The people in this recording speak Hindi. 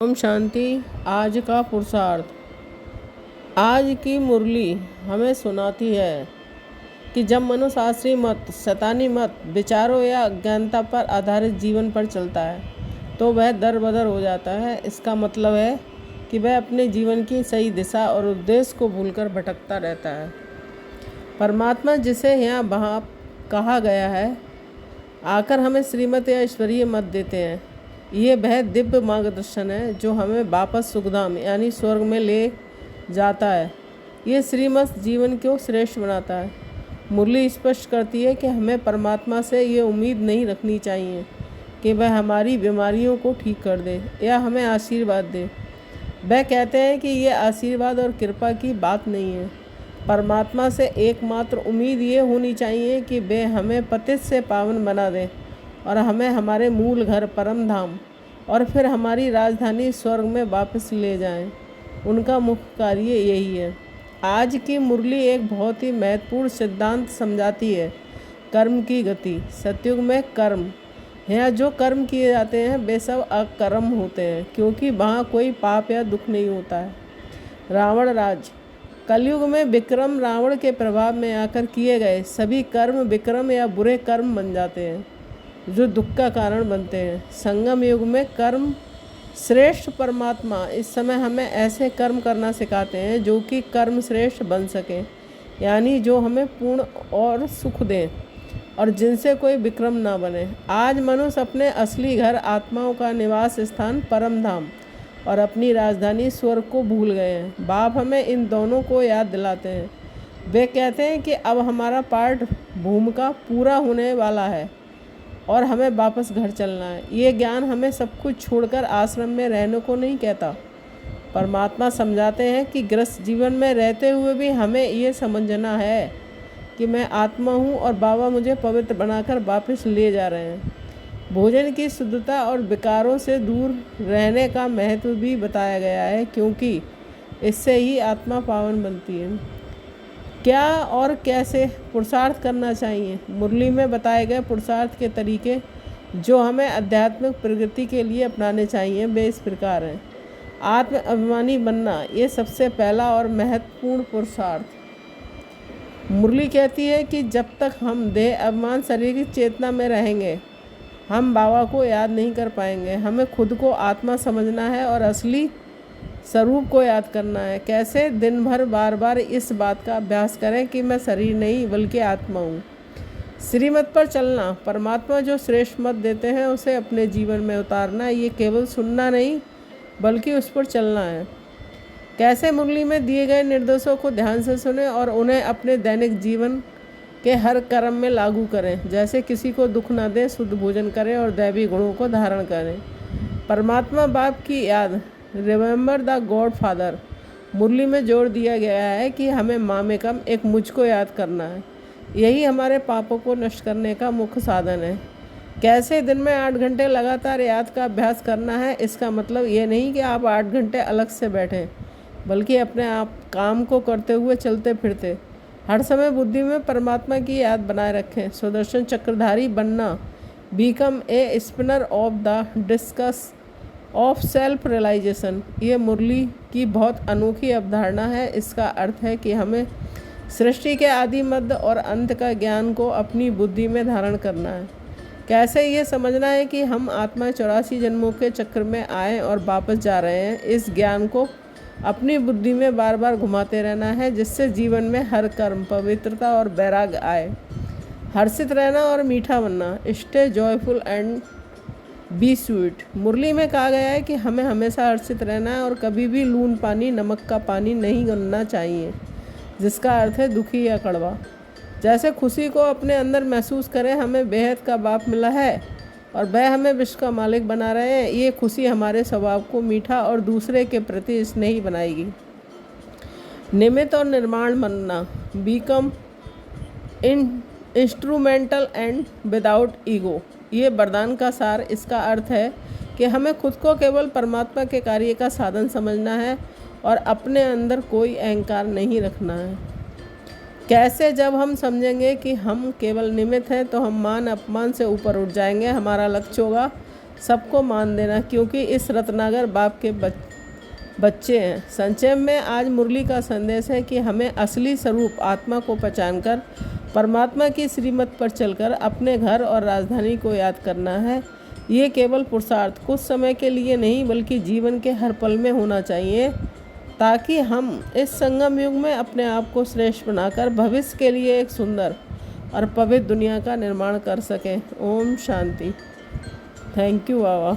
ओम शांति। आज का पुरुषार्थ। आज की मुरली हमें सुनाती है कि जब मनुष्य आश्री मत, शैतानी मत, विचारों या अज्ञानता पर आधारित जीवन पर चलता है तो वह दर बदर हो जाता है। इसका मतलब है कि वह अपने जीवन की सही दिशा और उद्देश्य को भूलकर भटकता रहता है। परमात्मा, जिसे यहाँ वहाँ कहा गया है, आकर हमें श्रीमत या ईश्वरीय मत देते हैं। ये वह दिव्य मार्गदर्शन है जो हमें वापस सुखधाम यानी स्वर्ग में ले जाता है। ये श्रीमत जीवन को श्रेष्ठ बनाता है। मुरली स्पष्ट करती है कि हमें परमात्मा से ये उम्मीद नहीं रखनी चाहिए कि वह हमारी बीमारियों को ठीक कर दे या हमें आशीर्वाद दे। वह कहते हैं कि ये आशीर्वाद और कृपा की बात नहीं है। परमात्मा से एकमात्र उम्मीद ये होनी चाहिए कि वे हमें पतित से पावन बना दें और हमें हमारे मूल घर परम धाम और फिर हमारी राजधानी स्वर्ग में वापस ले जाएं। उनका मुख्य कार्य यही है। आज की मुरली एक बहुत ही महत्वपूर्ण सिद्धांत समझाती है, कर्म की गति। सतयुग में कर्म, यहाँ जो कर्म किए जाते हैं वे सब अकर्म होते हैं, क्योंकि वहाँ कोई पाप या दुख नहीं होता है। रावण राज। कलयुग में विक्रम रावण के प्रभाव में आकर किए गए सभी कर्म विक्रम या बुरे कर्म बन जाते हैं जो दुख का कारण बनते हैं। संगम युग में कर्म श्रेष्ठ परमात्मा इस समय हमें ऐसे कर्म करना सिखाते हैं जो कि कर्म श्रेष्ठ बन सके, यानी जो हमें पूर्ण और सुख दें और जिनसे कोई विक्रम ना बने। आज मनुष्य अपने असली घर, आत्माओं का निवास स्थान परम धाम और अपनी राजधानी स्वर्ग को भूल गए हैं। बाप हमें इन दोनों को याद दिलाते हैं। वे कहते हैं कि अब हमारा पार्ट भूमि का पूरा होने वाला है और हमें वापस घर चलना है। ये ज्ञान हमें सब कुछ छोड़कर आश्रम में रहने को नहीं कहता। परमात्मा समझाते हैं कि गृहस्थ जीवन में रहते हुए भी हमें ये समझना है कि मैं आत्मा हूँ और बाबा मुझे पवित्र बनाकर वापस ले जा रहे हैं। भोजन की शुद्धता और विकारों से दूर रहने का महत्व भी बताया गया है, क्योंकि इससे ही आत्मा पावन बनती है। क्या और कैसे पुरुषार्थ करना चाहिए? मुरली में बताए गए पुरुषार्थ के तरीके जो हमें आध्यात्मिक प्रगति के लिए अपनाने चाहिए वे इस प्रकार हैं। आत्म अभिमानी बनना, ये सबसे पहला और महत्वपूर्ण पुरुषार्थ। मुरली कहती है कि जब तक हम देह अभिमान शरीर की चेतना में रहेंगे हम बाबा को याद नहीं कर पाएंगे। हमें खुद को आत्मा समझना है और असली स्वरूप को याद करना है। कैसे? दिन भर बार बार इस बात का अभ्यास करें कि मैं शरीर नहीं बल्कि आत्मा हूँ। श्रीमत पर चलना, परमात्मा जो श्रेष्ठ मत देते हैं उसे अपने जीवन में उतारना। ये केवल सुनना नहीं बल्कि उस पर चलना है। कैसे? मुरली में दिए गए निर्देशों को ध्यान से सुने और उन्हें अपने दैनिक जीवन के हर कर्म में लागू करें। जैसे किसी को दुख न दें, शुद्ध भोजन करें और दैवी गुणों को धारण करें। परमात्मा बाप की याद, रिमेंबर द गॉड फादर। मुरली में जोर दिया गया है कि हमें माँ में कम एक मुझ को याद करना है। यही हमारे पापों को नष्ट करने का मुख्य साधन है। कैसे? दिन में 8 घंटे लगातार याद का अभ्यास करना है। इसका मतलब ये नहीं कि आप 8 घंटे अलग से बैठें, बल्कि अपने आप काम को करते हुए चलते फिरते हर समय बुद्धि में परमात्मा की याद बनाए रखें। सुदर्शन चक्रधारी बनना, become a spinner of the discus of self realisation. ये मुरली की बहुत अनोखी अवधारणा है। इसका अर्थ है कि हमें सृष्टि के आदि, मध्य और अंत का ज्ञान को अपनी बुद्धि में धारण करना है। कैसे? ये समझना है कि हम आत्मा 84 जन्मों के चक्र में आए और वापस जा रहे हैं। इस ज्ञान को अपनी बुद्धि में बार बार घुमाते रहना है, जिससे जीवन में हर कर्म पवित्रता और वैराग्य आए। हर्षित रहना और मीठा बनना, stay joyful and be sweet. Murli में कहा गया है कि हमें हमेशा हर्षित रहना है और कभी भी लून पानी, नमक का पानी नहीं बनना चाहिए, जिसका अर्थ है दुखी या कड़वा। जैसे खुशी को अपने अंदर महसूस करें, हमें बेहद का बाप मिला है और वह हमें विश्व का मालिक बना रहे हैं। ये खुशी हमारे स्वभाव को मीठा और दूसरे के प्रति स्नेही बनाएगी। निमित्त और निर्माण बनना, become instrumental and without ego. ये वरदान का सार। इसका अर्थ है कि हमें खुद को केवल परमात्मा के कार्य का साधन समझना है और अपने अंदर कोई अहंकार नहीं रखना है। कैसे? जब हम समझेंगे कि हम केवल निमित्त हैं तो हम मान अपमान से ऊपर उठ जाएंगे। हमारा लक्ष्य होगा सबको मान देना, क्योंकि इस रत्नाकर बाप के बच्चे हैं। संक्षेप में आज मुरली का संदेश है कि हमें असली स्वरूप आत्मा को पहचानकर परमात्मा की श्रीमत पर चलकर अपने घर और राजधानी को याद करना है। ये केवल पुरुषार्थ कुछ समय के लिए नहीं बल्कि जीवन के हर पल में होना चाहिए, ताकि हम इस संगम युग में अपने आप को श्रेष्ठ बनाकर भविष्य के लिए एक सुंदर और पवित्र दुनिया का निर्माण कर सकें। ओम शांति। Thank you Baba.